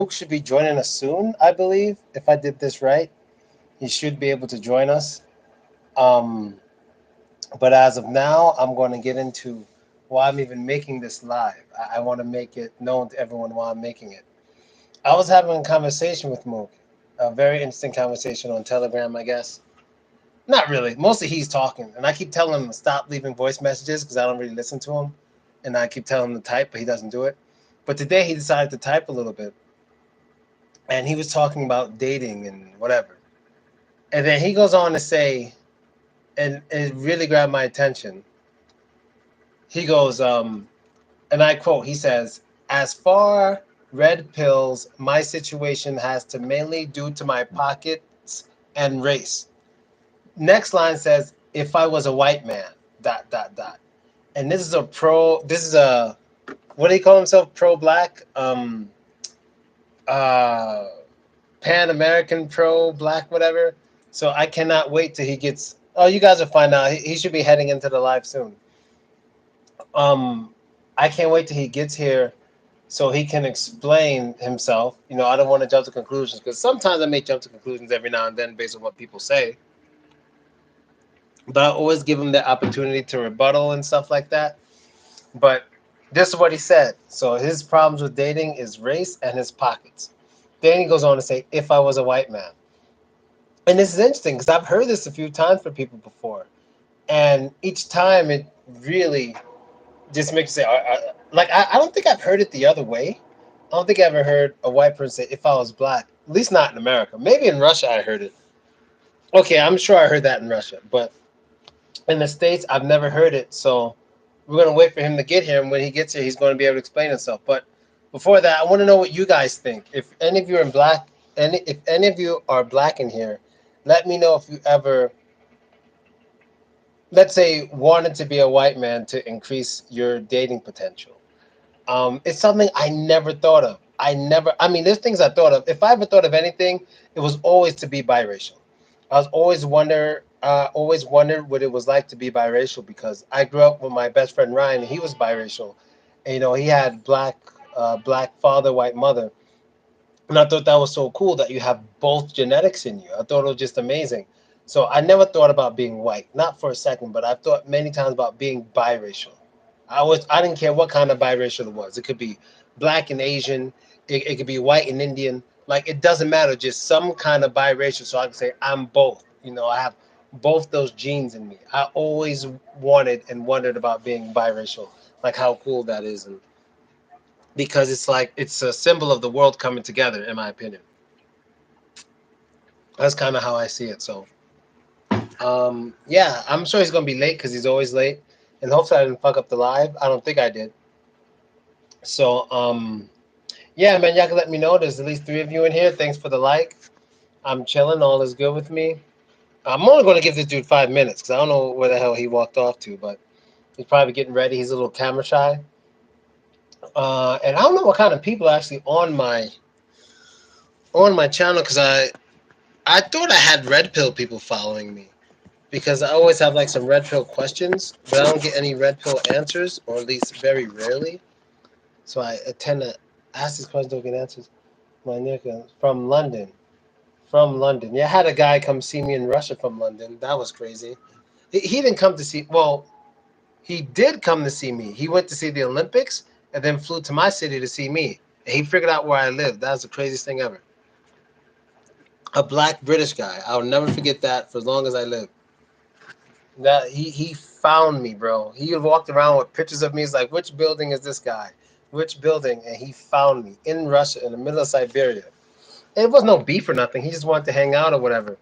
Mook should be joining us soon, I believe. If I did this right, he should be able to join us. Um, but as of now, I'm going to get into why I'm even making this live. I want to make it known to everyone why I'm making it. I was having a conversation with Mook, a very interesting conversation on Telegram, I guess. Not really. Mostly he's talking, and I keep telling him to stop leaving voice messages because I don't really listen to him, and I keep telling him to type, but he doesn't do it. But today he decided to type a little bit, and he was talking about dating and whatever. And then he goes on to say, and it really grabbed my attention. He goes, and I quote, he says, "As far red pills, my situation has to mainly due to my pockets and race." Next line says, "If I was a white man, dot, dot, dot." And this is a, what do you call himself? Pro black? Uh, Pan American pro black, whatever. So I cannot wait till he gets. Oh, you guys will find out. He should be heading into the live soon. Um, I can't wait till he gets here so he can explain himself. I don't want to jump to conclusions because sometimes I may jump to conclusions every now and then based on what people say. But I always give him the opportunity to rebuttal and stuff like that. But this is what he said. So his problems with dating is race and his pockets. Then he goes on to say, "If I was a white man." And this is interesting because I've heard this a few times for people before. And each time it really just makes you say, I don't think I've heard it the other way. I don't think I ever heard a white person say, "If I was black," at least not in America. Maybe in Russia I heard it. Okay, I'm sure I heard that in Russia. But in the States, I've never heard it. So we're going to wait for him to get here. And when he gets here, he's going to be able to explain himself. But before that, I want to know what you guys think. If any of you are in black, if any of you are black in here, let me know if you ever, let's say, wanted to be a white man to increase your dating potential. It's something I never thought of. I mean, there's things I thought of. If I ever thought of anything, it was always to be biracial. I was always wondered what it was like to be biracial because I grew up with my best friend Ryan, and he was biracial. And, he had black father, white mother, and I thought that was so cool that you have both genetics in you. I thought it was just amazing. So I never thought about being white, not for a second, but I've thought many times about being biracial. I didn't care what kind of biracial it was. It could be black and Asian, it could be white and Indian. Like it doesn't matter, just some kind of biracial. So I can say I'm both. I have both those genes in me. I always wanted and wondered about being biracial, like how cool that is, and because it's like it's a symbol of the world coming together, in my opinion. That's kind of how I see it. So, yeah, I'm sure he's gonna be late because he's always late, and hopefully I didn't fuck up the live. I don't think I did. So, yeah, man, y'all can let me know. There's at least three of you in here. Thanks for the like. I'm chilling. All is good with me. I'm only gonna give this dude 5 minutes because I don't know where the hell he walked off to, but he's probably getting ready. He's a little camera shy, and I don't know what kind of people are actually on my channel because I thought I had red pill people following me because I always have like some red pill questions, but I don't get any red pill answers, or at least very rarely. So I tend to ask these questions, don't get answers. My nigga from London, from London. Yeah, I had a guy come see me in Russia from London. That was crazy. He didn't come to see. Well, he did come to see me. He went to see the Olympics and then flew to my city to see me. And he figured out where I lived. That was the craziest thing ever. A black British guy. I'll never forget that for as long as I live. That he found me, bro. He walked around with pictures of me. He's like, "Which building is this guy? Which building?" And he found me in Russia, in the middle of Siberia. And it was no beef or nothing. He just wanted to hang out or whatever.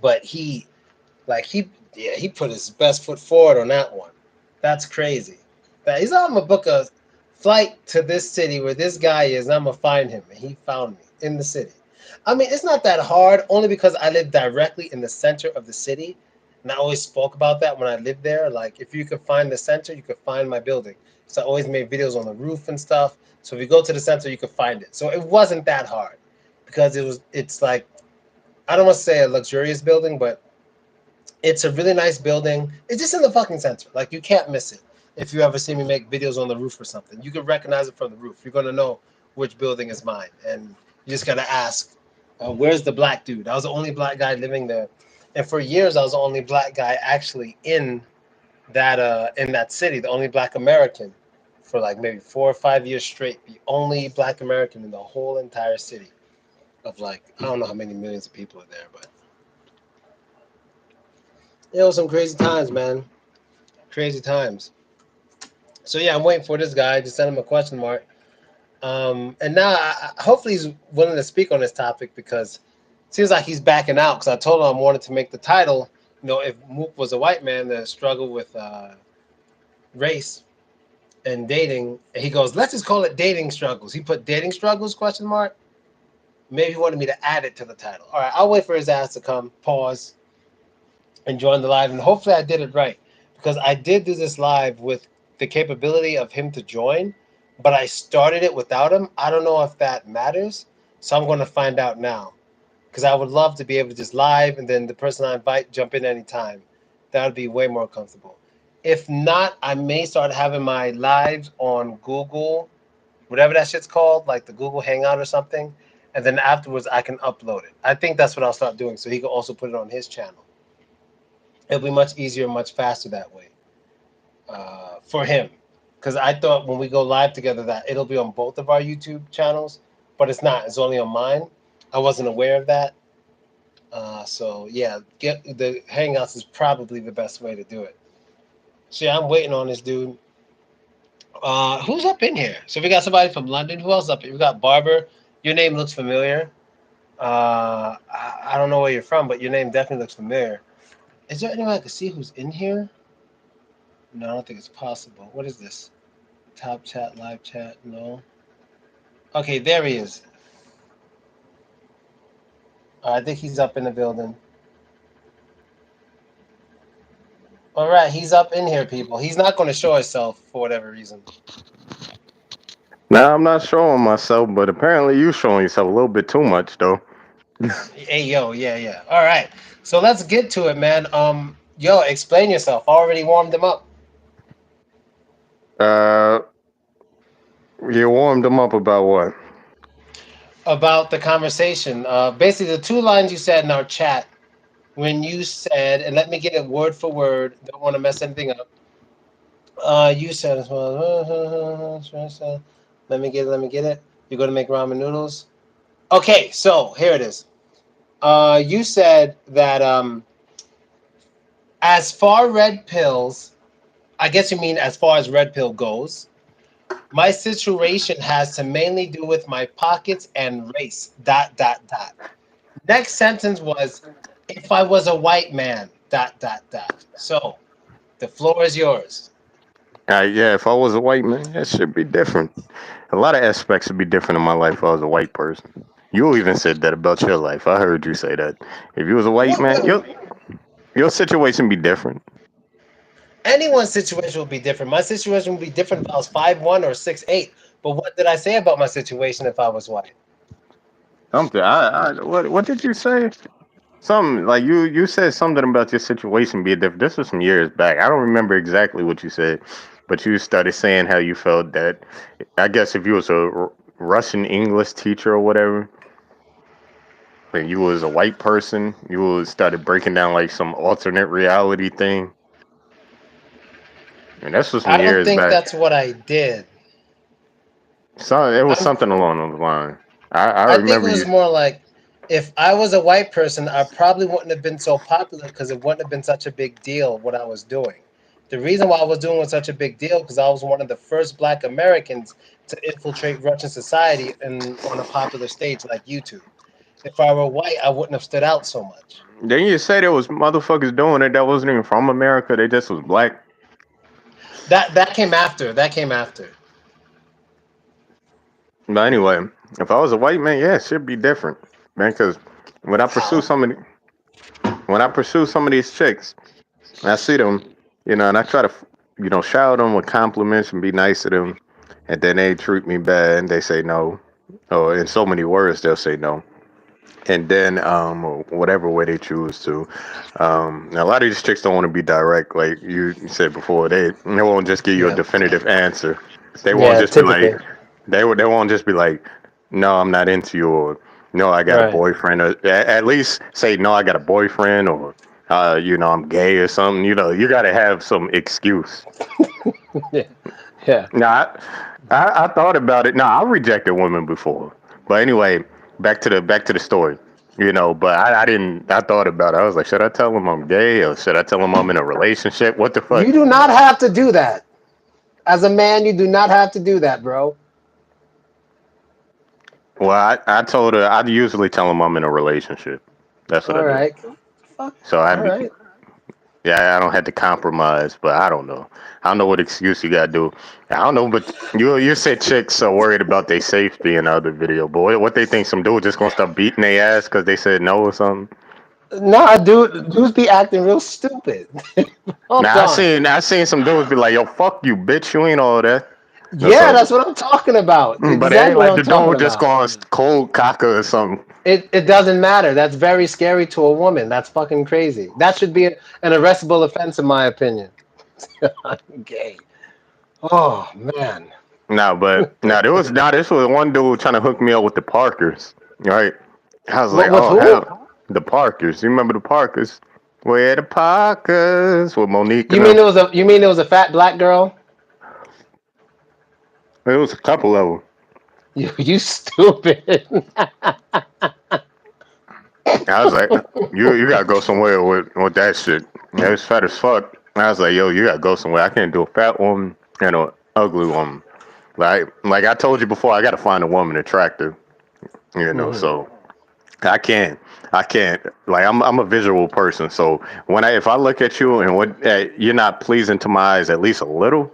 But yeah, he put his best foot forward on that one. That's crazy. That he's I'm gonna book a flight to this city where this guy is, and I'm gonna find him. And he found me in the city. I mean, it's not that hard, only because I live directly in the center of the city. And I always spoke about that when I lived there. Like, if you could find the center, you could find my building. So I always made videos on the roof and stuff. So if you go to the center, you could find it. So it wasn't that hard because it's like, I don't want to say a luxurious building, but it's a really nice building. It's just in the fucking center. Like you can't miss it. If you ever see me make videos on the roof or something, you can recognize it from the roof. You're gonna know which building is mine, and you just gotta ask, where's the black dude? I was the only black guy living there, and for years I was the only black guy actually in that city, the only black American for like maybe 4 or 5 years straight, the only black American in the whole entire city of like I don't know how many millions of people are there, but it was some crazy times, man. Crazy times. So yeah, I'm waiting for this guy to send him a question mark. And now hopefully he's willing to speak on this topic because it seems like he's backing out. Because I told him I wanted to make the title, if Mook was a white man that struggled with race and dating, and he goes, let's just call it dating struggles. He put dating struggles question mark. Maybe he wanted me to add it to the title. All right, I'll wait for his ass to come. Pause and join the live, and hopefully I did it right because I did do this live with the capability of him to join, but I started it without him. I don't know if that matters, so I'm going to find out now because I would love to be able to just live and then the person I invite jump in anytime. That would be way more comfortable. If not, I may start having my lives on Google, whatever that shit's called, like the Google Hangout or something, and then afterwards I can upload it. I think that's what I'll start doing so he can also put it on his channel. It'll be much easier, much faster that way for him. Because I thought when we go live together that it'll be on both of our YouTube channels, but it's not. It's only on mine. I wasn't aware of that. So yeah, get the Hangouts is probably the best way to do it. So yeah, I'm waiting on this dude. Who's up in here? So we got somebody from London. Who else up here? We got Barber. Your name looks familiar. I don't know where you're from, but your name definitely looks familiar. Is there anyone I can see who's in here? No, I don't think it's possible. What is this? Top chat, live chat? No. Okay, there he is. I think he's up in the building. All right, he's up in here, people. He's not going to show himself for whatever reason. Now I'm not showing myself, but apparently you showing yourself a little bit too much, though. Hey, yo, yeah, yeah. All right, so let's get to it, man. Yo, explain yourself. I already warmed him up Uh, you warmed them up about what? about the conversation. Basically, the two lines you said in our chat when you said, and let me get it word for word. Don't want to mess anything up. You said as well. Let me get it. Let me get it. You're gonna make ramen noodles. Okay, so here it is. You said that as far red pills, I guess you mean as far as red pill goes. My situation has to mainly do with my pockets and race. Dot dot dot. Next sentence was, if I was a white man. Dot dot dot. So the floor is yours. Yeah, if I was a white man, that should be different. A lot of aspects would be different in my life if I was a white person. You even said that about your life. I heard you say that. If you was a white man, What? your situation be different. Anyone's situation will be different. My situation would be different if I was 5'1" or 6'8". But what did I say about my situation if I was white? Something. What did you say? Something like you said something about your situation being different. This was some years back. I don't remember exactly what you said, but you started saying how you felt that. I guess if you was a Russian English teacher or whatever, and you was a white person, you was started breaking down like some alternate reality thing, and this was some I don't years think back. that's what I did. So it was I'm. something along those lines. I I think it remember was you. more like if I was a white person, I probably wouldn't have been so popular because it wouldn't have been such a big deal what I was doing. The reason why I was doing was such a big deal because I was one of the first Black Americans to infiltrate Russian society and on a popular stage like YouTube. If I were white, I wouldn't have stood out so much. Then you say there was motherfuckers doing it that wasn't even from America. They just was black. That came after. That came after. But anyway, if I was a white man, yeah, it should be different, man. Because when I pursue How? somebody, when I pursue some of these chicks, I see them, and I try to, shower them with compliments and be nice to them, and then they treat me bad and they say no, or in so many words they'll say no, and then or whatever way they choose to. Now a lot of these chicks don't want to be direct, like you said before. They won't just give you a Yeah. definitive answer. They won't Yeah. just be like Typically. they won't just be like, no, I'm not into you, or no, I got a Right. boyfriend, or at least say no, I got a boyfriend, or I'm gay or something. You got to have some excuse. Yeah. Yeah. Now, I thought about it. Now, I rejected women before, but anyway, back to the story. But I didn't. I thought about it. I was like, should I tell them I'm gay, or should I tell them I'm in a relationship? What the fuck? You do not have to do that. As a man, you do not have to do that, bro. Well, I told her I'd usually tell them I'm in a relationship. That's what I All do. right. Fuck. So All right. yeah, I don't have to compromise, but I don't know. I don't know what excuse you gotta do. I don't know, but you said chicks are worried about their safety in the other video, but what they think some dude just gonna start beating their ass because they said no or something? Nah, dude, dudes be acting real stupid. Hold Now on. I seen some dudes be like, yo, fuck you, bitch, you ain't all that. And Yeah, so, that's what I'm talking about. but it ain't Exactly what like I'm the talking dude just about. going cold cocker or something. It doesn't matter. That's very scary to a woman. That's fucking crazy. That should be an arrestable offense, in my opinion. I'm gay. Oh man. No, but now this was one dude trying to hook me up with the Parkers, right? I was like, What with oh who? hell, the Parkers. You remember the Parkers? Where the Parkers with Monique You and mean them? it was a fat black girl? It was a couple of them. You stupid. I was like, you gotta go somewhere with that shit. Yeah, it's fat as fuck. I was like, yo, you gotta go somewhere. I can't do a fat woman and a ugly woman. Like I told you before, I gotta find a woman attractive. Hmm. So I can't. I can't. Like I'm a visual person. So if I look at you and what you're not pleasing to my eyes at least a little,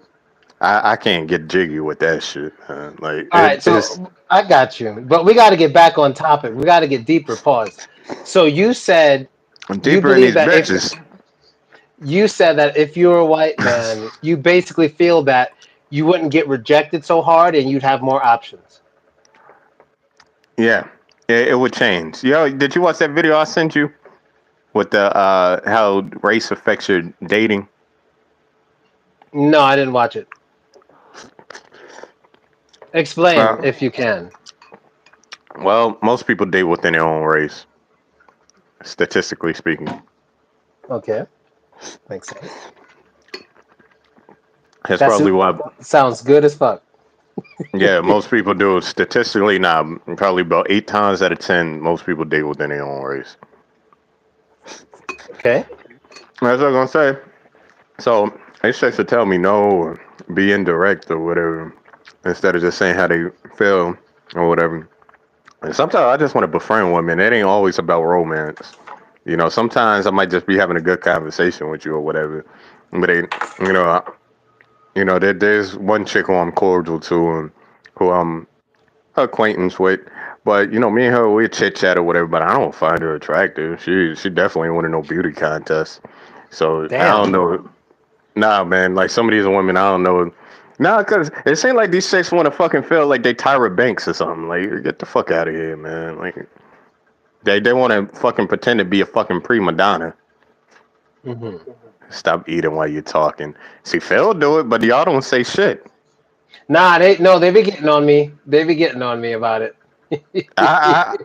I can't get jiggy with that shit. Like All right, it's so I got you, but we got to get back on topic. We got to get deeper. Pause. So you deeper in believe these that if bitches. you said that if you're a white man, you basically feel that you wouldn't get rejected so hard and you'd have more options. Yeah, it would change. Yo, did you watch that video I sent you with the how race affects your dating? No, I didn't watch it. Explain Uh, if you can. well, most people date within their own race, statistically speaking. Okay, makes sense. That's That's probably why. sounds good as fuck. Yeah, most people do. Statistically, now probably about 8 times out of 10, most people date within their own race. Okay. That's what I'm gonna say. So they supposed to tell me no or be indirect or whatever, instead of just saying how they feel or whatever. And sometimes I just want to befriend women. It ain't always about romance. Sometimes I might just be having a good conversation with you or whatever. But you know, I- there's one chick who I'm cordial to and who I'm acquaintance with. But me and her, we chit chat or whatever. But I don't find her attractive. She definitely won no beauty contest. So I don't Damn. know. Nah, man. Like some of these women, I don't know. Nah, cause it seems like these chicks want to fucking feel like they Tyra Banks or something. Like, get the fuck out of here, man. Like, they want to fucking pretend to be a fucking prima donna. Hmm. Stop eating while you're talking. See, Phil do it, but y'all don't say shit. Nah, they be getting on me. They be getting on me about it. I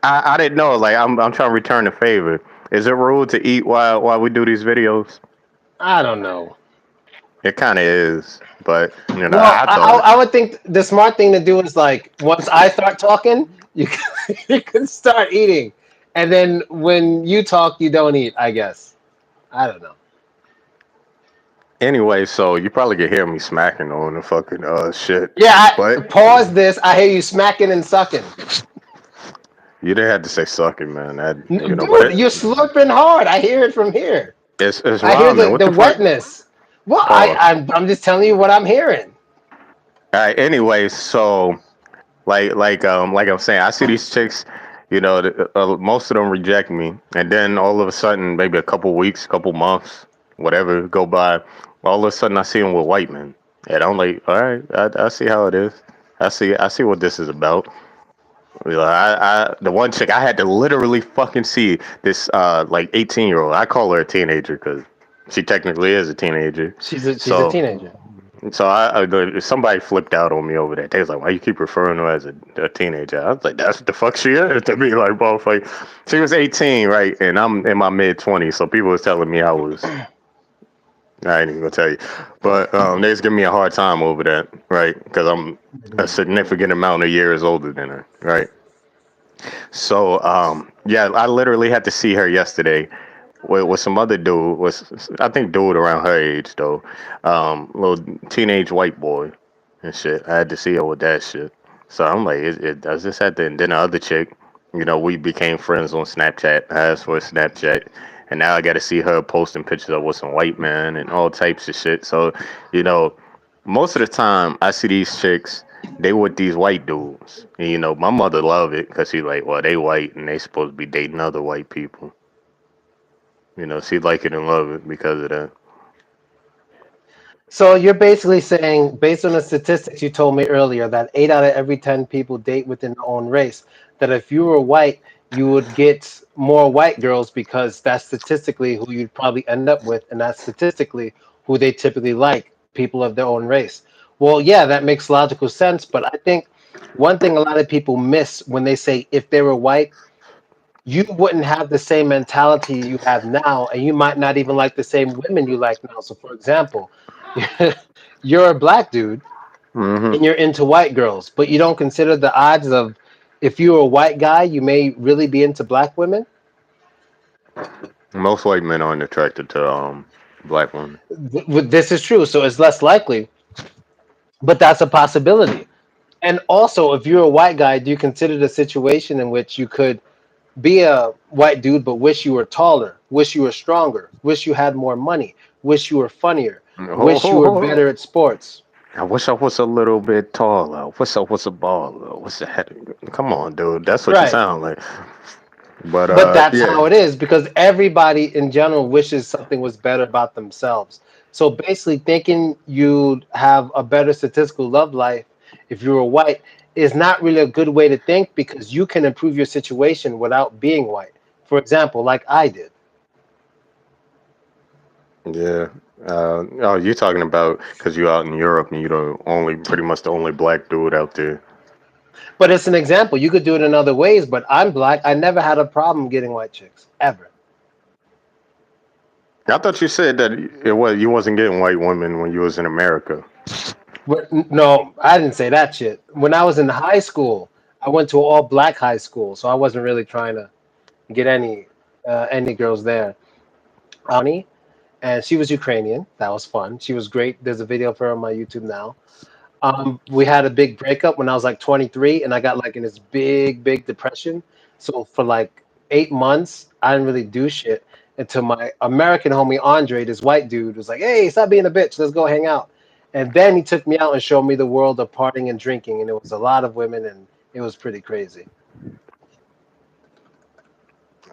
I didn't know. Like, I'm trying to return the favor. Is it rude to eat while we do these videos? I don't know. It kind of is, but Well, I I, thought I I would think the smart thing to do is like once I start talking, you can, you can start eating, and then when you talk, you don't eat. I guess. I don't know. anyway. So you probably could hear me smacking on the fucking shit, Yeah, but pause this. I hear you smacking and sucking. you didn't have to say sucking, man. That but Dude, you're slurping hard. I hear it from here. it's I hear ramen. the What the the fuck? wetness. Well, Oh, I'm just telling you what I'm hearing. all right. Anyway, so like I'm saying, I see these chicks. Most of them reject me, and then all of a sudden, maybe a couple weeks, couple months, whatever go by, all of a sudden I see them with white men, and I'm like, all right, I see how it is. I see what this is about. The one chick I had to literally fucking see this like 18-year-old. I call her a teenager because she technically is a teenager. She's a So teenager. So somebody flipped out on me over that. They was like, "Why you keep referring to her as a teenager?" I was like, "That's what the fuck she is to me." Like, both like, she was 18, right, and I'm in my mid 20s. So people was telling me I ain't even gonna tell you, but they was giving me a hard time over that, right? Because I'm a significant amount of years older than her, right? So yeah, I literally had to see her yesterday with some other dude. Was I think dude around her age though, little teenage white boy and shit. I had to see her with that shit. So I'm like, does this happen? And then the other chick, we became friends on Snapchat. I asked for a Snapchat, and now I got to see her posting pictures of with some white man and all types of shit. So, you know, most of the time I see these chicks, they with these white dudes. And, my mother love it because she's like, well, they white and they supposed to be dating other white people. She like it and love it because of that. So you're basically saying, based on the statistics you told me earlier, that 8 out of every 10 people date within their own race. That if you were white, you would get more white girls because that's statistically who you'd probably end up with, and that's statistically who they typically like, people of their own race. Well, yeah, that makes logical sense, but I think one thing a lot of people miss when they say if they were white, you wouldn't have the same mentality you have now, and you might not even like the same women you like now. So, for example, you're a black dude Hmm. and you're into white girls, but you don't consider the odds of if you were a white guy, you may really be into black women. Most white men aren't attracted to black women. This is true, so it's less likely, but that's a possibility. And also, if you're a white guy, do you consider the situation in which you could be a white dude, but wish you were taller, wish you were stronger, wish you had more money, wish you were funnier, wish you were Oh, better at sports. I wish I was a little bit taller. I wish I was a baller. What's that? Come on, dude. That's what you Right. sound like. But But that's yeah, how it is because everybody in general wishes something was better about themselves. So basically, thinking you'd have a better statistical love life if you were white is not really a good way to think because you can improve your situation without being white. For example, like I did. yeah. Oh, you're talking about because you're out in Europe and you're pretty much the only black dude out there. But it's an example. You could do it in other ways, but I'm black. I never had a problem getting white chicks, ever. I thought you said that you wasn't getting white women when you was in America. No, I didn't say that shit. When I was in high school, I went to an all black high school, so I wasn't really trying to get any girls there. And she was Ukrainian. That was fun. She was great. There's a video of her on my YouTube now. We had a big breakup when I was like 23, and I got like in this big depression. So for like 8 months, I didn't really do shit until my American homie Andre, this white dude, was like, "Hey, stop being a bitch. Let's go hang out." And then he took me out and showed me the world of partying and drinking, and it was a lot of women, and it was pretty crazy.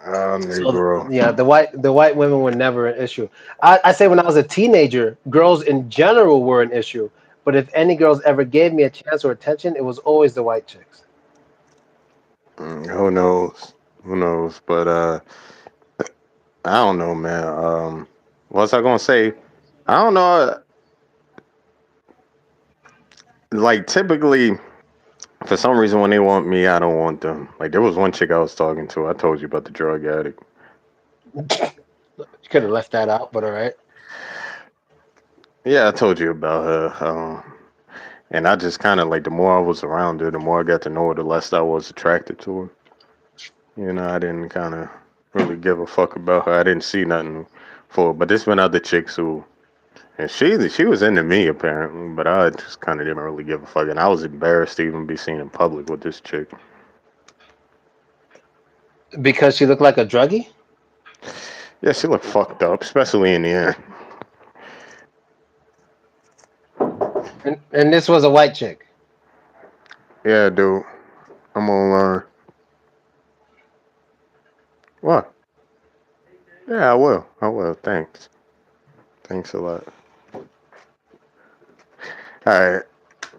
Ah, So Negro. yeah, the white women were never an issue. I say when I was a teenager, girls in general were an issue. But if any girls ever gave me a chance or attention, it was always the white chicks. Who knows? Who knows? But I don't know, man. What was I gonna say? I don't know. Like typically, for some reason, when they want me, I don't want them. Like there was one chick I was talking to. I told you about the drug addict. You could have left that out, but all right. Yeah, I told you about her. And I just kind of like the more I was around her, the more I got to know her, the less I was attracted to her. I didn't kind of really give a fuck about her. I didn't see nothing for her. But there's been other chicks who, and she was into me apparently, but I just kind of didn't really give a fuck. And I was embarrassed to even be seen in public with this chick. Because she looked like a druggie, Yeah, she looked fucked up, especially in the end. and this was a white chick. Yeah, dude, I'm gonna learn. What? Yeah, I will. I will. Thanks. Thanks a lot. All right.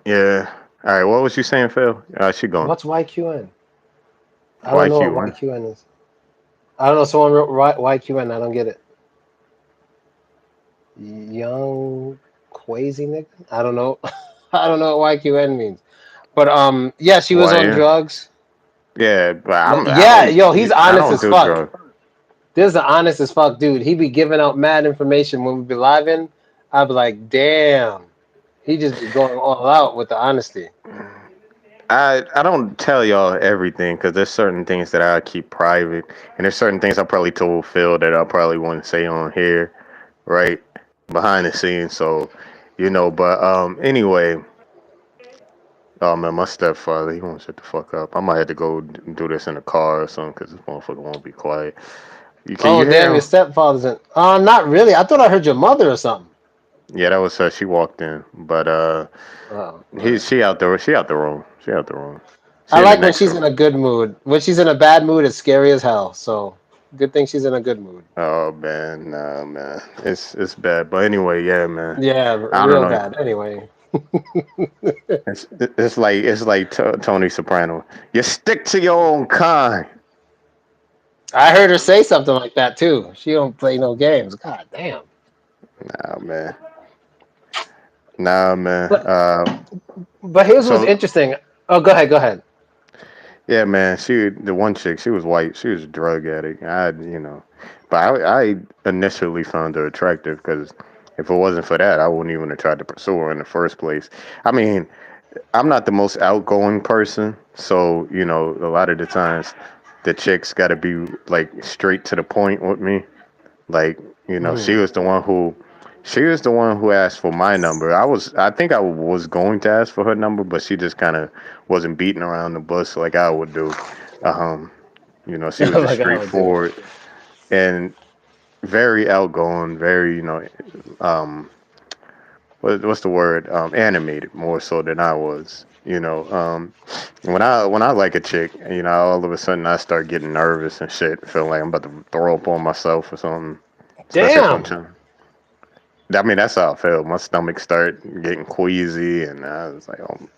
Yeah. All right. What was you saying, Phil? She gone. What's YQN? I don't know what YQ. YQN is. I don't know. Someone wrote YQN. I don't get it. Young Quasi nigga. I don't know. I don't know what YQN means. But yeah, she was Why? on drugs. Yeah, but I Yeah, don't yo, he's I honest don't as do fuck. drugs. This is an honest as fuck dude. He be giving out mad information when we be live in. I'd be like, damn. He just be going all out with the honesty. I don't tell y'all everything because there's certain things that I keep private, and there's certain things I probably told Phil that I probably wouldn't say on here, right behind the scenes. So, but anyway, oh man, my stepfather, he won't shut the fuck up. I might have to go do this in the car or something because this motherfucker won't be quiet. Can Oh you hear damn, your him? stepfather's in. Not really. I thought I heard your mother or something. Yeah, that was her. She walked in, but Oh, all right. she out there. She out the room. She out the room. I She in the like when next she's in room. a good mood. When she's in a bad mood, it's scary as hell. So good thing she's in a good mood. Oh man, nah, man, it's bad. But anyway, yeah, man. Yeah, I don't real know. bad. Anyway, It's like Tony Soprano. You stick to your own kind. I heard her say something like that too. She don't play no games. God damn. Nah, man. Nah, man. But but here's what's So interesting. Oh, go ahead. Go ahead. yeah, man. The one chick, she was white. She was a drug addict. But I initially found her attractive because if it wasn't for that, I wouldn't even have tried to pursue her in the first place. I mean, I'm not the most outgoing person, so a lot of the times the chicks got to be like straight to the point with me. Like, Hmm. she was the one who asked for my number. I think I was going to ask for her number, but she just kind of wasn't beating around the bush like I would do. Um, she was just Like I would do. straightforward and very outgoing, very, um, what's the word? Animated more so than I was. When I like a chick, all of a sudden I start getting nervous and shit, feeling like I'm about to throw up on myself or something. Especially if I'm Damn. trying. I mean, that's how I felt. My stomach started getting queasy, and I was like, oh,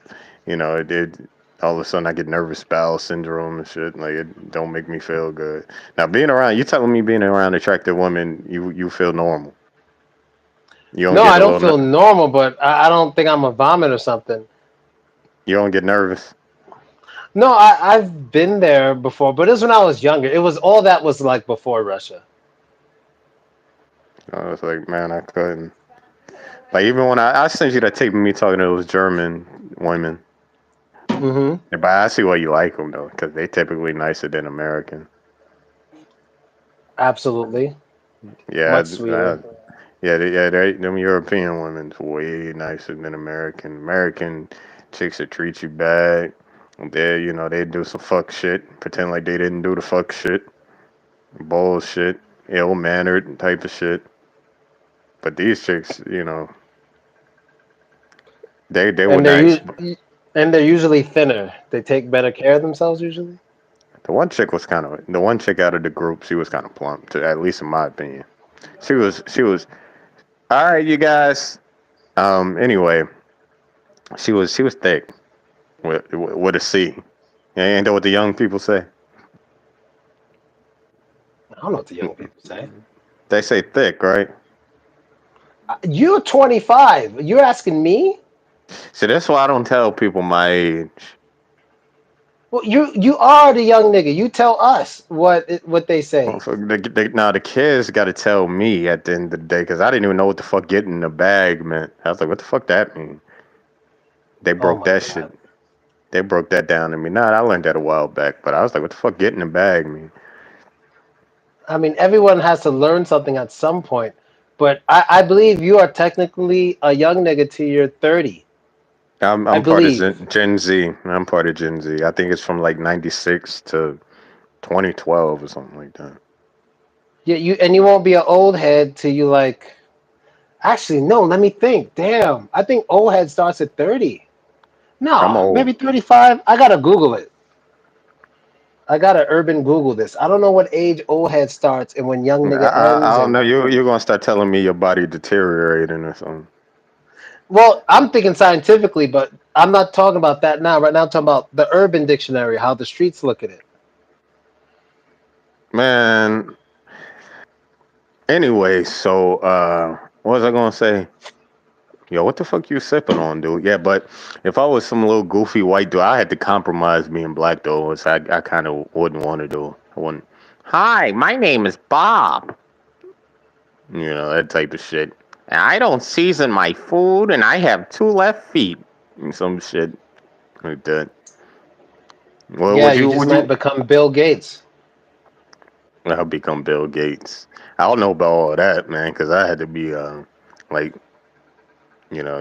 it did. All of a sudden, I get nervous bowel syndrome and shit. Like, it don't make me feel good. Now, you telling me being around attractive women, you feel normal. You don't No, get I a don't little, feel normal, but I don't think I'm a vomit or something. you don't get nervous. No, I've been there before, but it was when I was younger. It was all that was like before Russia. I was like, man, I couldn't. Like, even when I sent you that tape of me talking to those German women. Hmm. But I see why you like them though, because they typically nicer than American. Absolutely. Yeah, Much sweeter. them European women's way nicer than American. American chicks that treat you bad. They do some fuck shit, pretend like they didn't do the fuck shit, bullshit, ill mannered type of shit. But these chicks, they were And they're nice. and they're usually thinner. They take better care of themselves usually. The one chick out of the group, she was kind of plump, to at least in my opinion. She was all right, you guys. Anyway, she was thick with a C. Ain't that what the young people say? I don't know what the young people say. They say thick, right? You're 25. You're asking me? So that's why I don't tell people my age. Well, you are the young nigga. You tell us what they say. Now the kids got to tell me at the end of the day because I didn't even know what the fuck getting in the bag meant. I was like, what the fuck that mean? They Oh broke my that shit. god. They broke that down to me. Nah, I learned that a while back, but I was like, what the fuck getting in the bag mean? I mean, everyone has to learn something at some point. But I believe you are technically a young nigga till you're 30. I I'm part of believe. Gen Z. I'm part of Gen Z. I think it's from like '96 to 2012 or something like that. Yeah, you won't be an old head till you like. Actually, no. Let me think. Damn, I think old head starts at 30. I'm No, old. maybe 35. I gotta Google it. I gotta urban Google this. I don't know what age old head starts and when young nigga I ends. don't And know. You're gonna start telling me your body deteriorating or something. well, I'm thinking scientifically, but I'm not talking about that now. Right now, I'm talking about the urban dictionary, how the streets look at it. Man. Anyway, so what was I gonna say? Yo, what the fuck you sipping on, dude? Yeah, but if I was some little goofy white dude, I had to compromise being black though. So I kind of wouldn't want to do. I wouldn't. Hi, my name is Bob. You know that type of shit. And I don't season my food, and I have two left feet. And some shit like that. Well, Yeah, would you you? just Would might you? become Bill Gates. I'll become Bill Gates. I don't know about all that, man, because I had to be like you got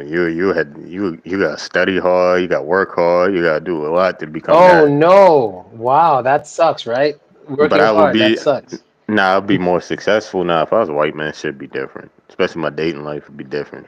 to study hard, you got to work hard, you got to do a lot to become Oh that. no! Wow, that sucks, right? But Working I would hard, that be sucks. I'll be more successful now. If I was a white man, shit'd be different. Especially my dating life would be different.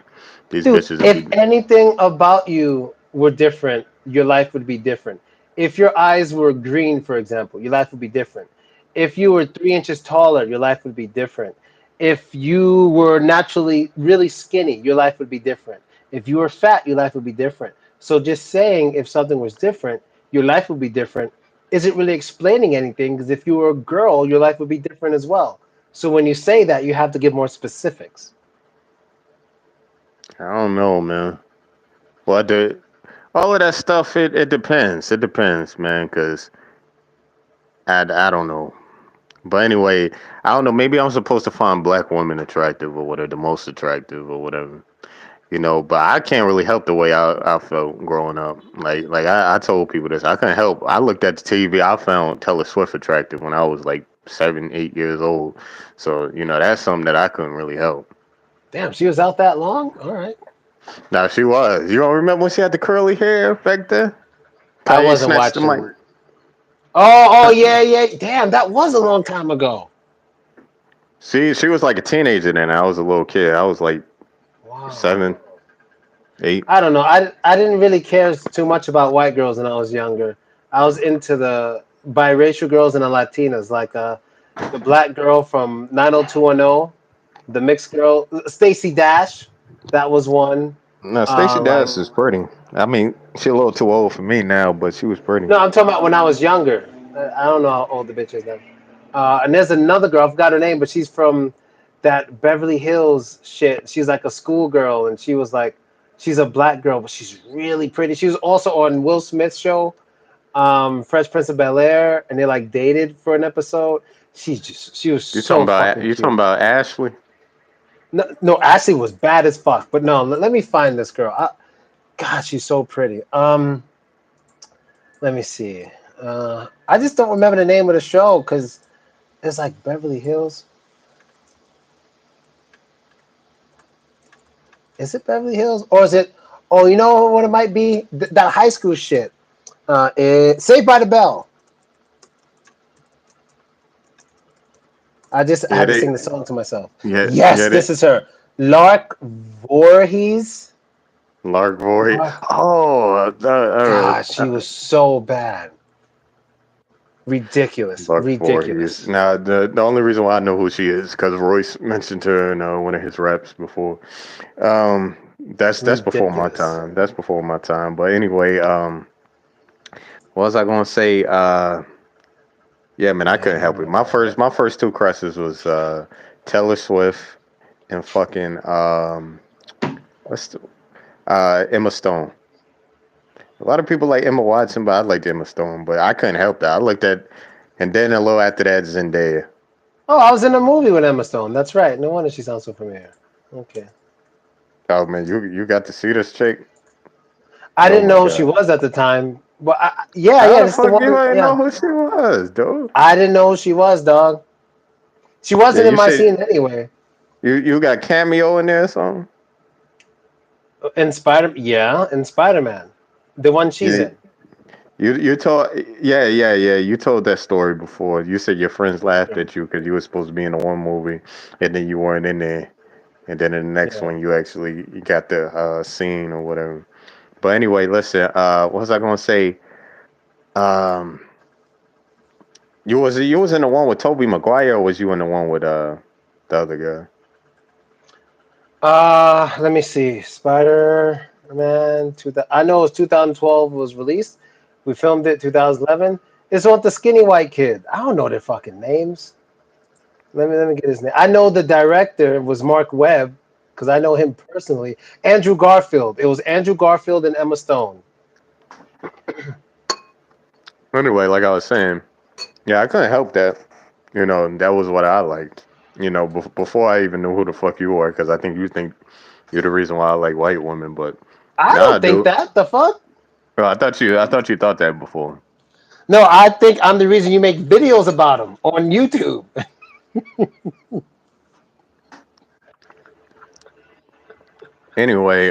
These Dude, bitches would if be. anything about you were different, your life would be different. If your eyes were green, for example, your life would be different. If you were 3 inches taller, your life would be different. If you were naturally really skinny, your life would be different. If you were fat, your life would be different. So just saying if something was different, your life would be different isn't really explaining anything because if you were a girl, your life would be different as well. So when you say that, you have to give more specifics. I don't know, man. Well, all of that stuff, it depends. It depends, man, because I don't know. But anyway, I don't know. Maybe I'm supposed to find black women attractive or whatever, the most attractive or whatever. But I can't really help the way I felt growing up. I told people this. I couldn't help. I looked at the TV. I found Taylor Swift attractive when I was like 7, 8 years old. So that's something that I couldn't really help. Damn, she was out that long? All right. Now she was. You don't remember when she had the curly hair back then? I Kanye wasn't snatched the mic. watching. Oh, yeah, yeah. Damn, that was a long time ago. She was like a teenager then. I was a little kid. I was like Wow. 7, 8. I don't know. I didn't really care too much about white girls when I was younger. I was into the biracial girls and the Latinas, like the black girl from 90210, the mixed girl, Stacey Dash. That was one. No, Stacey Like Dash is pretty. I mean, she a little too old for me now, but she was pretty. no, I'm talking about when I was younger. I don't know how old the bitch is now. And there's another girl. I forgot her name, but she's from that Beverly Hills shit. She's like a schoolgirl, and she was like, she's a black girl, but she's really pretty. She was also on Will Smith's show, Fresh Prince of Bel Air, and they like dated for an episode. She was so fucking You talking cute. about Ashley? No, no, Ashley was bad as fuck. But no, let me find this girl. God, she's so pretty. Let me see. I just don't remember the name of the show because it's like Beverly Hills. Is it Beverly Hills or is it? Oh, you know what it might be? That high school shit. Saved by the Bell. I Yeah, had to they sing the song to myself. yeah Yes, yeah they this is her. Lark Voorhees. Lark Void. Lark. Oh, God, she was so bad. Ridiculous. Lark Voorhees. Ridiculous. Now the only reason why I know who she is because Royce mentioned her in one of his raps before. That's before my Ridiculous. time. That's before my time. But anyway, what was I gonna say? Yeah, man, I couldn't help it. My first two crushes was Taylor Swift and fucking what's the, Emma Stone. A lot of people like Emma Watson, but I liked Emma Stone. But I couldn't help that. I looked at, and then a little after that, Zendaya. Oh, I was in a movie with Emma Stone. That's right. No wonder she sounds so familiar. Okay. Oh man, you got to see this chick? I Oh didn't my know who she god. was at the time. But yeah, How yeah, the this is the fuck you one. ain't know Yeah. who she was, dude? I didn't know who she was, dog. She Yeah, wasn't in you my said scene anyway. you got cameo in there or something? In in Spider Man, the one she's Yeah, in. you told yeah. You told that story before. You said your friends laughed Yeah, at you because you were supposed to be in the one movie, and then you weren't in there, and then in the next yeah. one you got the scene or whatever. But anyway, listen. What was I gonna say? Um, you was in the one with Toby Maguire, or was you in the one with the other guy? Let me see. Spider Man. I know it was 2012 was released. We filmed it 2011. It's with the skinny white kid. I don't know their fucking names. Let me get his name. I know the director was Mark Webb. because I know him personally. Andrew Garfield. It was Andrew Garfield and Emma Stone. Anyway, like I was saying, yeah, I couldn't help that. That was what I liked. Before I even knew who the fuck you were, because I think you think you're the reason why I like white women, but I nah, don't think dude. that. The fuck? Well, I thought you thought that before. No, I think I'm the reason you make videos about him on YouTube. Anyway,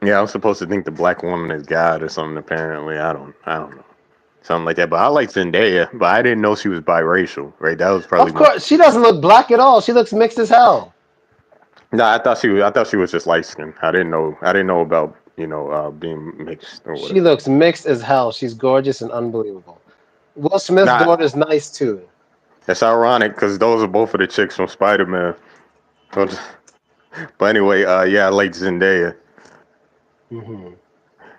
yeah, I'm supposed to think the black woman is God or something. Apparently, I don't know, something like that. But I like Zendaya, but I didn't know she was biracial. Right? That was probably Of my. course, she doesn't look black at all. She looks mixed as hell. Nah, I thought she was just light skinned. I didn't know about being mixed or She whatever. looks mixed as hell. She's gorgeous and unbelievable. Will Smith's Nah, daughter's nice too. it's ironic because those are both of the chicks from Spider Man. But anyway, yeah, I like Zendaya. Hmm.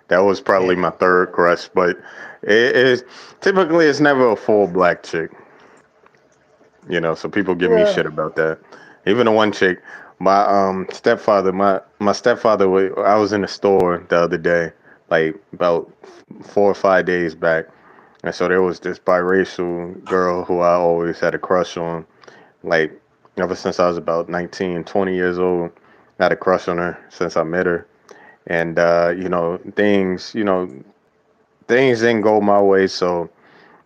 That was probably Yeah. my third crush, but it is typically it's never a full black chick. So people give me Yeah. shit about that. Even the one chick, my stepfather, my stepfather. I was in the store the other day, like about 4 or 5 days back, and so there was this biracial girl who I always had a crush on. Like ever since I was about 19, 20 years old, I had a crush on her since I met her. And things didn't go my way, so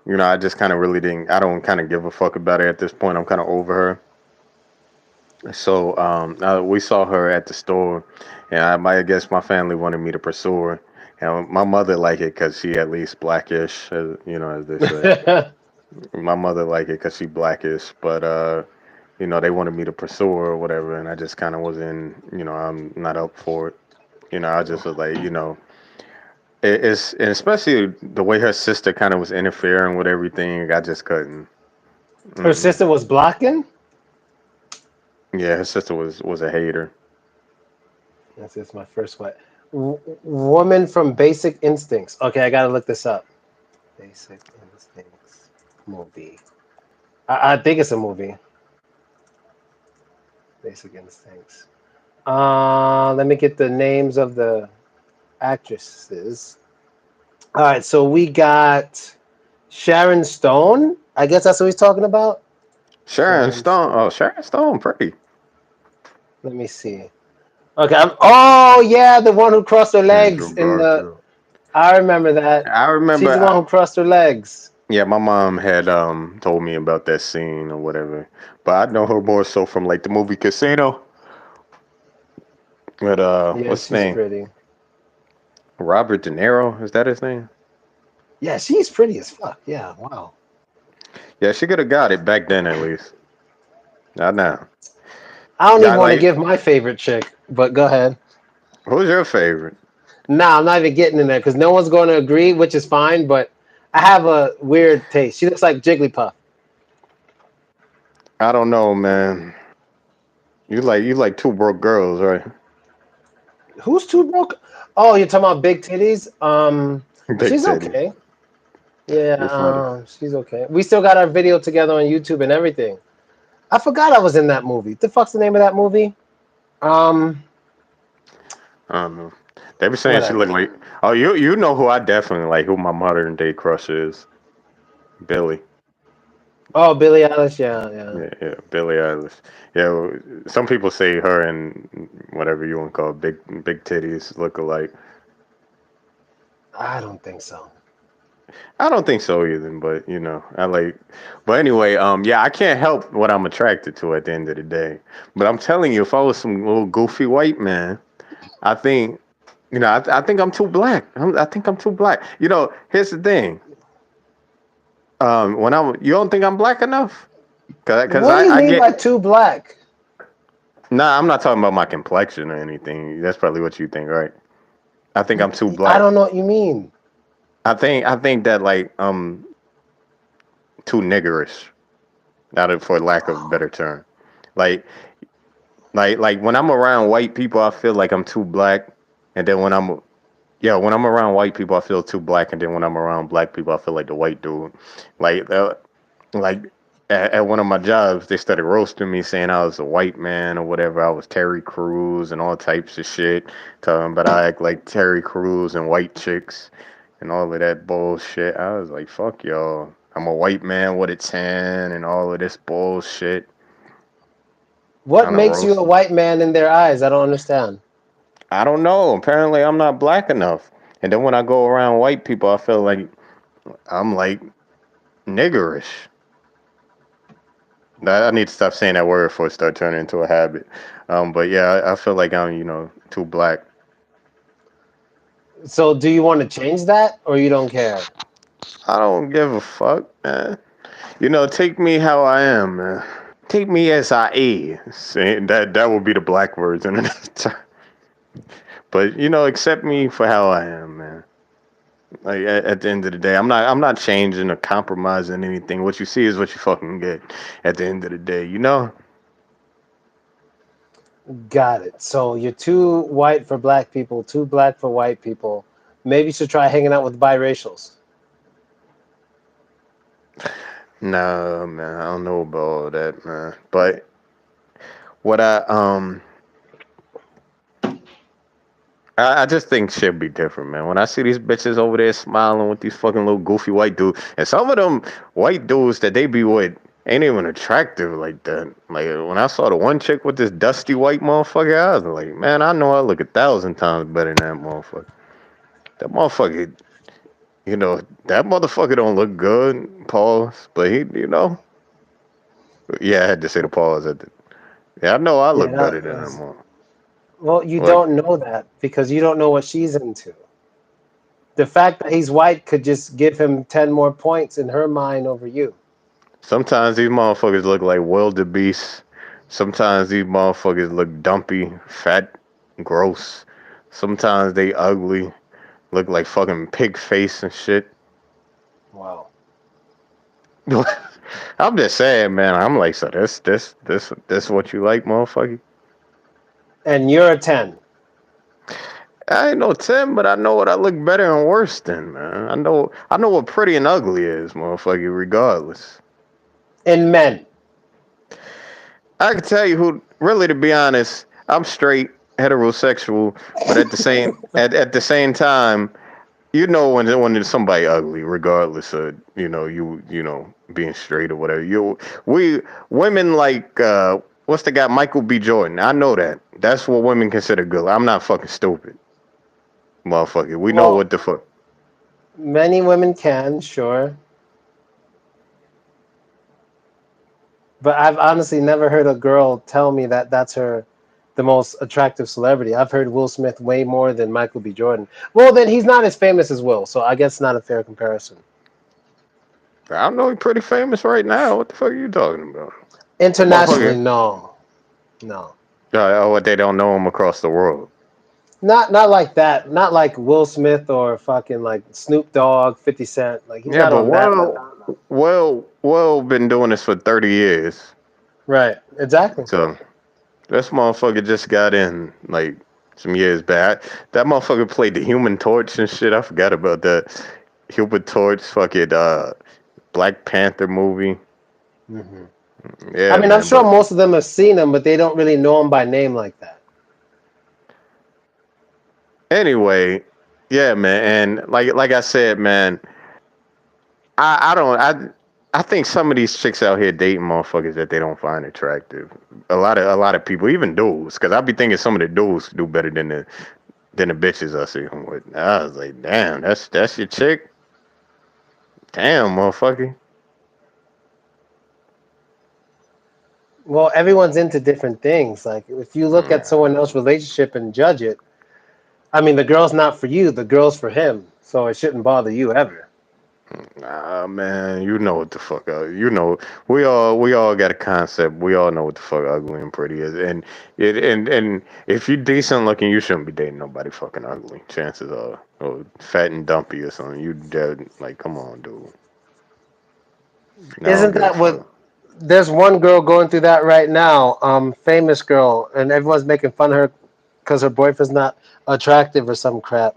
I just kind of really didn't. I don't kind of give a fuck about her at this point. I'm kind of over her. So we saw her at the store, and I guess my family wanted me to pursue her. And my mother liked it because she at least blackish, as they say. My mother liked it because she blackish, but they wanted me to pursue her or whatever, and I just kind of wasn't. I'm not up for it. I just was like, it's and especially the way her sister kind of was interfering with everything. I just couldn't. Her Mm-mm. sister was blocking. Yeah, her sister was a hater. That's my first one. Woman from Basic Instincts. Okay, I gotta look this up. Basic Instincts movie. I think it's a movie. Basic Instincts. Let me get the names of the actresses. All right, so we got Sharon Stone. I guess that's what he's talking about. Sharon Sharon Stone. Stone. Oh, Sharon Stone, pretty. Let me see. Okay. Oh yeah, the one who crossed her legs Andrew in the. Garfield. I remember that. I She's remember. the one who crossed her legs. Yeah, my mom had told me about that scene or whatever, but I know her more so from like the movie Casino. But Yeah, what's his she's name? pretty. Robert De Niro. Is that his name? Yeah, she's pretty as fuck. Yeah. Wow. Yeah, she could have got it back then at least. Not now. I don't Yeah, even want to like give my favorite chick, but go ahead. who's your favorite? Nah, I'm not even getting in there because no one's going to agree, which is fine. But I have a weird taste. She looks like Jigglypuff. I don't know, man. You like two broke girls, right? Who's too broke? Oh, you're talking about big titties. Big She's titties. okay. Yeah, You're funny. she's okay. We still got our video together on YouTube and everything. I forgot I was in that movie. The fuck's the name of that movie? Um, I don't know. They be saying she look Whatever. like. Oh, you know who I definitely like. Who my modern day crush is? Billy. Oh, Billie Eilish. Yeah, yeah. Yeah, yeah, Billie Eilish. Yeah, some people say her and whatever you want to call it, big titties look alike. I don't think so. I don't think so either, but I like. But anyway, yeah, I can't help what I'm attracted to at the end of the day. But I'm telling you, if I was some little goofy white man, I think, I think I'm too black. I think I'm too black. Here's the thing. You don't think I'm black enough? Cause What do I, you I mean get. by too black? Nah, I'm not talking about my complexion or anything. That's probably what you think, right? I think I'm too I black. don't know what you mean. I think that like too niggerish, out of for lack of a better term. Like like when I'm around white people, I feel like I'm too black, and then when I'm around white people, I feel too black, and then when I'm around black people, I feel like the white dude. Like like at one of my jobs, they started roasting me, saying I was a white man or whatever. I was Terry Crews and all types of shit. Talking about I act like Terry Crews and white chicks and all of that bullshit. I was like, fuck y'all. I'm a white man with a tan and all of this bullshit. What Trying to makes you a roast me. white man in their eyes? I don't understand. I don't know. Apparently, I'm not black enough. And then when I go around white people, I feel like I'm like niggerish. I need to stop saying that word before it start turning into a habit. But yeah, I feel like I'm, too black. So, do you want to change that, or you don't care? I don't give a fuck, man. Take me how I am, man. Take me as I is. Saying that would be the black version of that. But accept me for how I am, man. Like at the end of the day, I'm not changing or compromising anything. What you see is what you fucking get. At the end of the day, Got it. So you're too white for black people, too black for white people. Maybe you should try hanging out with biracials. nah, man, I don't know about all that, man. But what I just think shit be different, man. When I see these bitches over there smiling with these fucking little goofy white dudes, and some of them white dudes that they be with ain't even attractive like that. Like when I saw the one chick with this dusty white motherfucker, I was like, man, I know I look 1,000 times better than that motherfucker. That motherfucker, that motherfucker don't look good, pause. But yeah, I had to say the pause at the. Yeah, I know I Yeah, look that better than that was. motherfucker. Well, you What? don't know that because you don't know what she's into. The fact that he's white could just give him 10 more points in her mind over you. Sometimes these motherfuckers look like wildebeest. Sometimes these motherfuckers look dumpy, fat, gross. Sometimes they ugly, look like fucking pig face and shit. Wow. I'm just saying, man. I'm like, so this what you like, motherfucker? And you're a 10. I ain't no 10, but I know what I look better and worse than, man. I know what pretty and ugly is, motherfucker, regardless. In men. I can tell you who really, to be honest, I'm straight, heterosexual, but at the same time, when there's somebody ugly, regardless of being straight or whatever. We women like what's the guy Michael B. Jordan? I know that. That's what women consider good. I'm not fucking stupid, motherfucker. We know Well, what the fuck. many women can, sure. But I've honestly never heard a girl tell me that that's her the most attractive celebrity. I've heard Will Smith way more than Michael B. Jordan. Well, then he's not as famous as Will, so I guess not a fair comparison. I know he's pretty famous right now. What the fuck are you talking about, Internationally, motherfucker? no, no, What they don't know him across the world. not like that. Not like Will Smith or fucking like Snoop Dogg, 50 Cent. Like he's Yeah, not but on that level. been doing this for 30 years. Right? Exactly. So this motherfucker just got in like some years back. That motherfucker played the Human Torch and shit. I forgot about that. Human Torch, fucking Black Panther movie. Hmm. I Yeah, mean, I'm man. sure But most of them have seen him, but they don't really know him by name like that. anyway, yeah, man. And like I said, man, I don't I think some of these chicks out here dating motherfuckers that they don't find attractive. A lot of people, even dudes, because I be thinking some of the dudes do better than the bitches I see them with. I was like, damn, that's your chick. Damn, motherfucker. Well, everyone's into different things. Like if you look at someone else's relationship and judge it, I mean, the girl's not for you, the girl's for him. So it shouldn't bother you ever. Nah, man, you know what the fuck. We all got a concept. We all know what the fuck ugly and pretty is, and if you decent looking, you shouldn't be dating nobody fucking ugly. Chances are, or fat and dumpy or something. You dead. Like, come on, dude. I don't Isn't give a that what fuck. there's one girl going through that right now, famous girl, and everyone's making fun of her because her boyfriend's not attractive or some crap.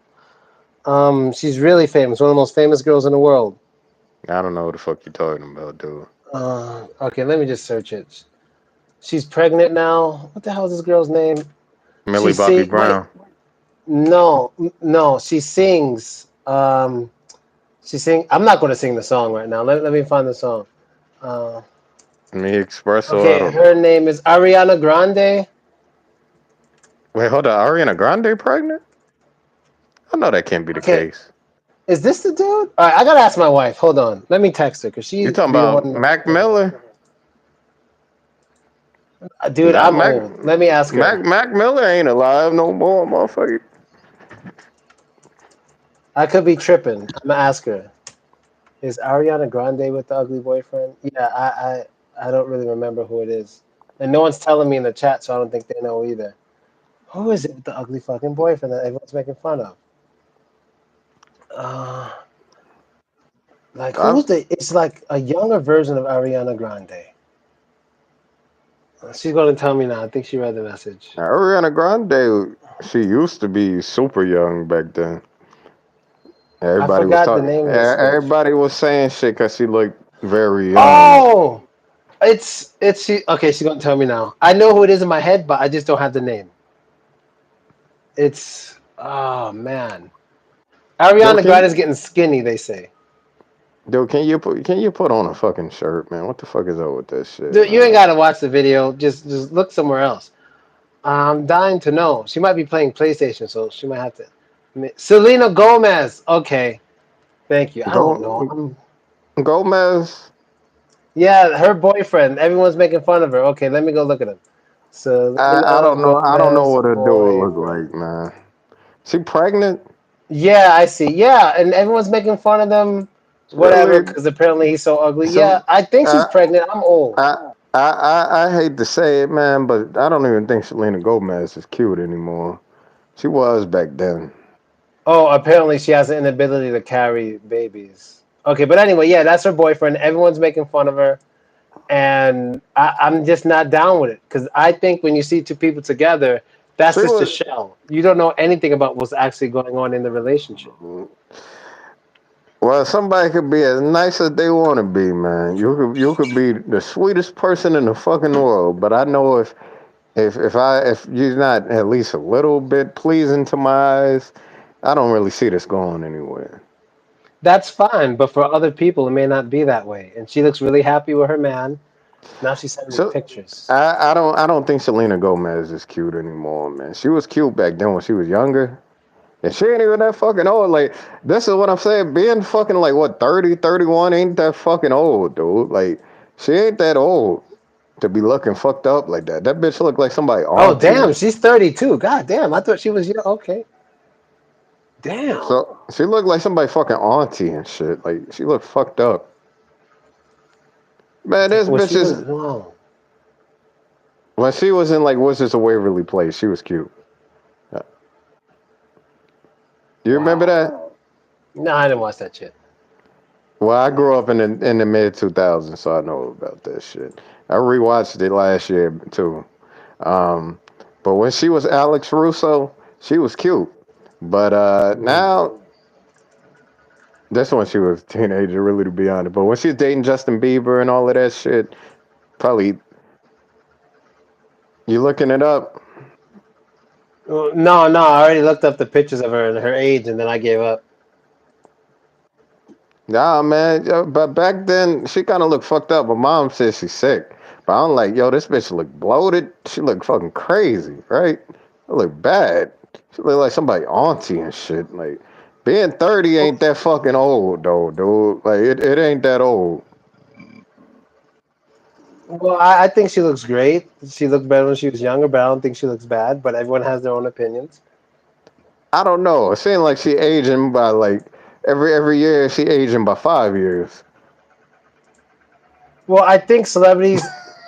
She's really famous, one of the most famous girls in the world. I don't know what the fuck you talking about, dude. Okay, let me just search it. She's pregnant now. What the hell is this girl's name? Millie She Bobby sing. Wait, Brown. no, no. She sings. She sing. I'm not going to sing the song right now. Let me find the song. Uh, Me Expresso. I okay, don't her know. name is Ariana Grande. Wait, hold on. Ariana Grande pregnant? I know that can't be the Okay, case. is this the dude? All right, I gotta ask my wife. Hold on. Let me text her because You she talking be the about one. Mac Miller? Dude, Not I'm Mac. old. Let me ask her. Mac Miller ain't alive no more, motherfucker. I could be tripping. I'm gonna ask her. Is Ariana Grande with the ugly boyfriend? Yeah, I don't really remember who it is, and no one's telling me in the chat, so I don't think they know either. Who is it with the ugly fucking boyfriend that everyone's making fun of? Uh, like I, who's the? It's like a younger version of Ariana Grande. She's gonna tell me now. I think she read the message. Ariana Grande, she used to be super young back then. I Everybody was forgot the talking. name of this bitch. Everybody was saying shit because she looked very young. Oh, it's she. Okay, she's gonna tell me now. I know who it is in my head, but I just don't have the name. It's oh man, Dude, Ariana Grande is getting skinny. They say. can you put on a fucking shirt, man? What the fuck is up with this shit, Dude, you ain't man? gotta watch the video. Just look somewhere else. I'm dying to know. She might be playing PlayStation, so she might have to. Selena Gomez. Okay, thank you. I don't know. Go Gomez. Yeah, her boyfriend. Everyone's making fun of her. Okay, let me go look at him. I Selena don't know. I don't know Gomez what a dude look boyfriend. like, man. She pregnant? Yeah, I see. Yeah, and everyone's making fun of them, whatever, Really? because apparently he's so ugly. Yeah, So, I think she's I, pregnant. I'm old. I hate to say it, man, but I don't even think Selena Gomez is cute anymore. She was back then. Oh, apparently she has an inability to carry babies. Okay, but anyway, yeah, that's her boyfriend. Everyone's making fun of her, and I'm just not down with it because I think when you see two people together, that's She just a was. shell. You don't know anything about what's actually going on in the relationship. Well, somebody could be as nice as they want to be, man. You could be the sweetest person in the fucking world, but I know if you're not at least a little bit pleasing to my eyes, I don't really see this going anywhere. That's fine, but for other people, it may not be that way. And she looks really happy with her man. Now she's sending me So pictures. I don't think Selena Gomez is cute anymore, man. She was cute back then when she was younger. And she ain't even that fucking old. Like, this is what I'm saying. Being fucking like what 30, 31 ain't that fucking old, dude. Like, she ain't that old to be looking fucked up like that. That bitch look like somebody Oh, auntie damn, and she's 32. God damn, I thought she was young. Okay, damn. so she looked like somebody fucking auntie and shit. Like she looked fucked up. Man, this Well, bitch she is was wrong. when she was in like what's this a Waverly Place, she was cute. Uh, You remember Wow. that? No, I didn't watch that shit. Well, I grew up in the mid 2000s, so I know about that shit. I rewatched it last year too. Um, but when she was Alex Russo, she was cute. But Mm. now that's when she was a teenager, really, to be honest. But when she's dating Justin Bieber and all of that shit, probably you looking it up. No, no, I already looked up the pictures of her and her age, and then I gave up. Nah, man. But back then, she kind of looked fucked up. My mom says she's sick. But I'm like, yo, this bitch look bloated. She look fucking crazy, right? It look bad. She look like somebody auntie and shit. Like, being 30 ain't that fucking old, though, dude. Like, it ain't that old. Well, I think she looks great. She looked better when she was younger, but I don't think she looks bad. But everyone has their own opinions. I don't know. It seems like she aging by, like, every year she aging by 5 years. Well, I think celebrities,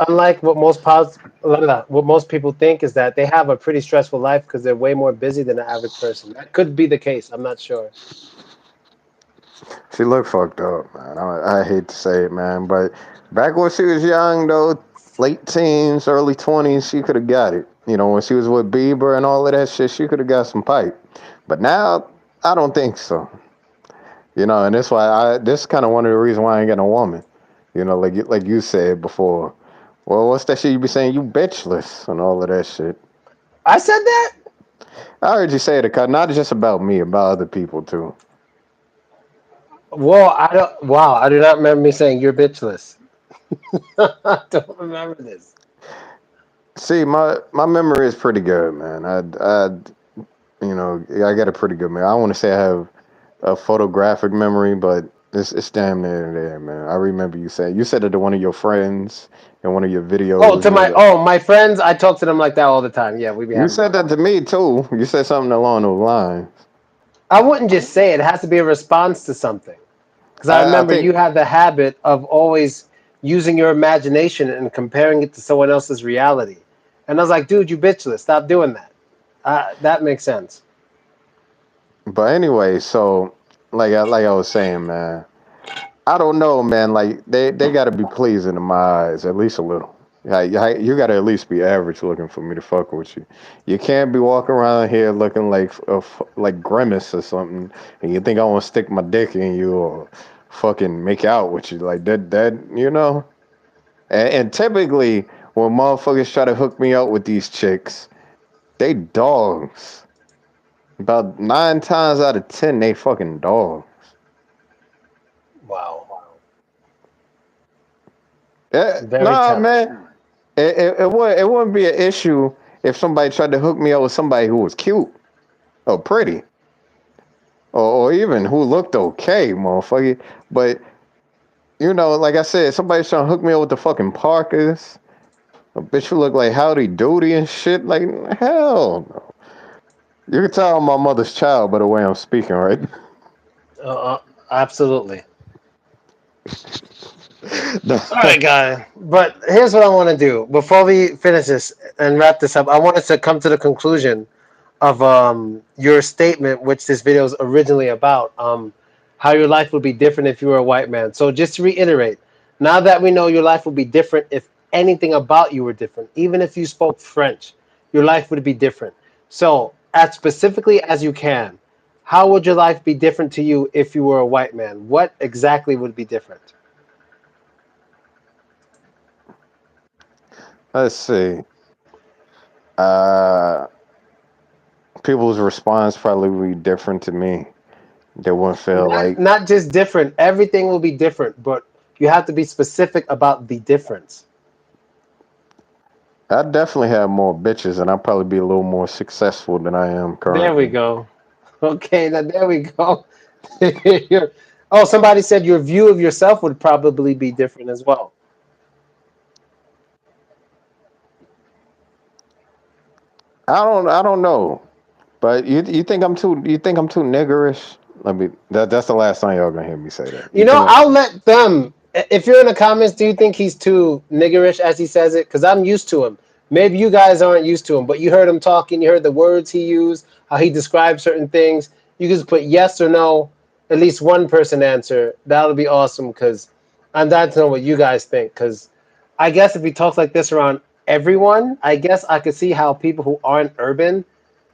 unlike what most people think, is that they have a pretty stressful life because they're way more busy than the average person. That could be the case. I'm not sure. She looked fucked up, man. I hate to say it, man, but back when she was young, though, late teens, early 20s, she could have got it. You know, when she was with Bieber and all of that shit, she could have got some pipe. But now, I don't think so. You know, and that's why this is kind of one of the reasons why I ain't got no woman. like you said before. Well, what's that shit you be saying? You bitchless and all of that shit. I said that. I heard you say it, not just about me, about other people too. Well, I don't. Wow, I do not remember me saying you're bitchless. I don't remember this. See, my memory is pretty good, man. I got a pretty good memory. I want to say I have a photographic memory, but it's damn near there, man. I remember you said it to one of your friends in one of your Oh, videos. to my my friends, I talk to them like that all the time. Yeah, we be You having said fun. that to me too. You said something along those lines. I wouldn't just say it. It has to be a response to something. Because I I remember think, you have the habit of always using your imagination and comparing it to someone else's reality. And I was like, dude, you bitchless. Stop doing that. That makes sense. but anyway, so like I was saying, man. I don't know, man. Like they got to be pleasing in my eyes, at least a little. You got to at least be average looking for me to fuck with you. You can't be walking around here looking like like Grimace or something, and you think I want to stick my dick in you or fucking make out with you like that. And typically when motherfuckers try to hook me up with these chicks, they dogs. About 9 times out of 10, they fucking dogs. Wow. Very Nah, telling. man. It wouldn't be an issue if somebody tried to hook me up with somebody who was cute or pretty or even who looked okay, motherfucker. But like I said, somebody's trying to hook me up with the fucking Parkers. A bitch who look like Howdy Doody and shit. Like hell no. You can tell I'm my mother's child by the way I'm speaking, right? Uh, uh, absolutely. No. All right, guy. But here's what I want to do before we finish this and wrap this up. I want us to come to the conclusion of your statement, which this video is originally about, how your life would be different if you were a white man. So just to reiterate, now that we know your life would be different if anything about you were different, even if you spoke French, your life would be different. So as specifically as you can, how would your life be different to you if you were a white man? What exactly would be different? Let's see. Uh, People's response probably would be different to me. They wouldn't feel Not like not just different. Everything will be different, but you have to be specific about the difference. I definitely have more bitches, and I'd probably be a little more successful than I am There we currently. go. Okay, now there we go. Oh, somebody said your view of yourself would probably be different as well. I don't know, but you think I'm too niggerish? Let me. That's the last time y'all gonna hear me say that. You You know, think I'm? I'll let them. If you're in the comments, do you think he's too niggerish as he says it? Because I'm used to him. Maybe you guys aren't used to him, but you heard him talking. You heard the words he used, how he describes certain things. You can just put yes or no. At least one person answer. That'll be awesome because I'm dying to know what you guys think. Because I guess if he talks like this around everyone, I guess I could see how people who aren't urban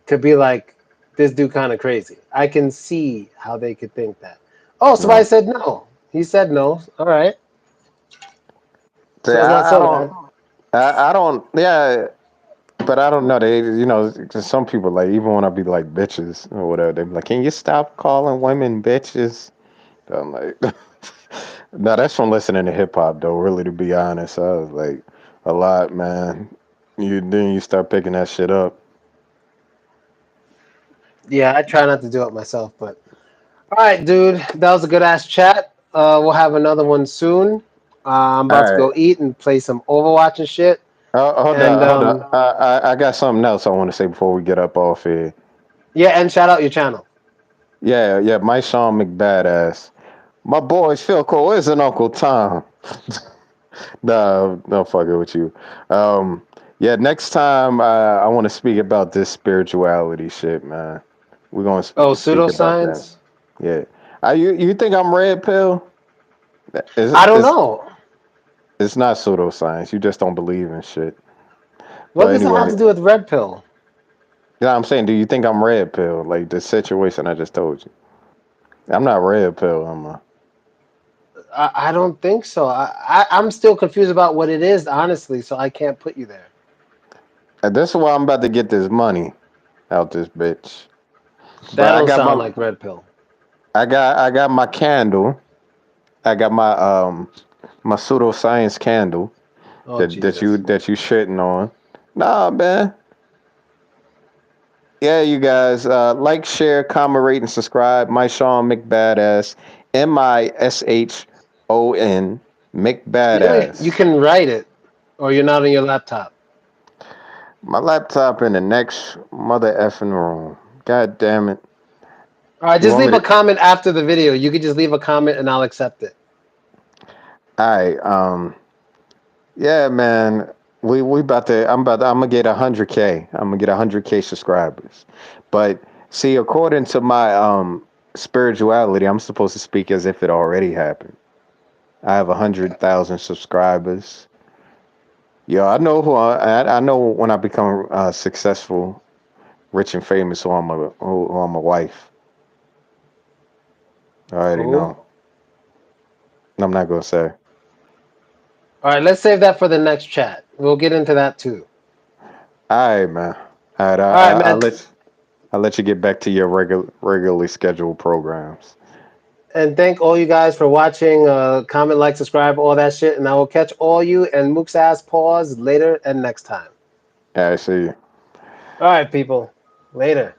could be like, this dude kind of crazy. I can see how they could think that. Oh, somebody No. said no. He said no. All right. See, So it's not I so don't. bad. I don't. Yeah, but I don't know. They, 'cause some people like even when I be like bitches or whatever, they be like, "Can you stop calling women bitches?" I'm like, no, that's from listening to hip hop though. Really, to be honest, I was like, a lot, man. You start picking that shit up. Yeah, I try not to do it myself, but all right, dude. That was a good ass chat. We'll have another one soon. I'm All about to right. go eat and play some Overwatch and shit. Hold And on, hold on. I got something else I want to say before we get up off here. yeah, and shout out your channel. Yeah, yeah. My Sean McBadass. My boy Philko isn't Uncle Tom. No, fucking with you. Yeah. Next time, I want to speak about this spirituality shit, man. We're gonna Oh, speak about that. pseudoscience. Yeah. You think I'm red pill? I don't It's know. it's not pseudoscience. You just don't believe in shit. What But does that have anyway, to do with red pill? I'm saying, do you think I'm red pill? Like the situation I just told you. I'm not red pill. I'm a. I don't think so. I'm still confused about what it is, honestly. So I can't put you there. And this is why I'm about to get this money out this bitch. But That don't sound like red pill. I got my candle. I got my pseudoscience candle Oh Jesus. that you shitting on. Nah, man. Yeah, you guys, like, share, comment, rate, and subscribe. My Sean McBadass, MISHON You McBadass. can write it, or you're not on your laptop. My laptop in the next mother effing room. God damn it! All right, You just want leave me a to? comment after the video. You could just leave a comment and I'll accept it. All right. Yeah, man. We about to. I'm gonna get 100K. I'm gonna get 100K subscribers. But see, according to my spirituality, I'm supposed to speak as if it already happened. I have 100,000 subscribers. Yo, I know I know when I become successful, rich and famous, who I'm a wife. I already Who? know. I'm not gonna say. All right, let's save that for the next chat. We'll get into that too. All right, man. All right, All right, man. I'll let you get back to your regularly scheduled programs. And thank all you guys for watching. Comment, like, subscribe, all that shit. And I will catch all you and Mook's ass pause later and next time. Yeah, I see you. All right, people. Later.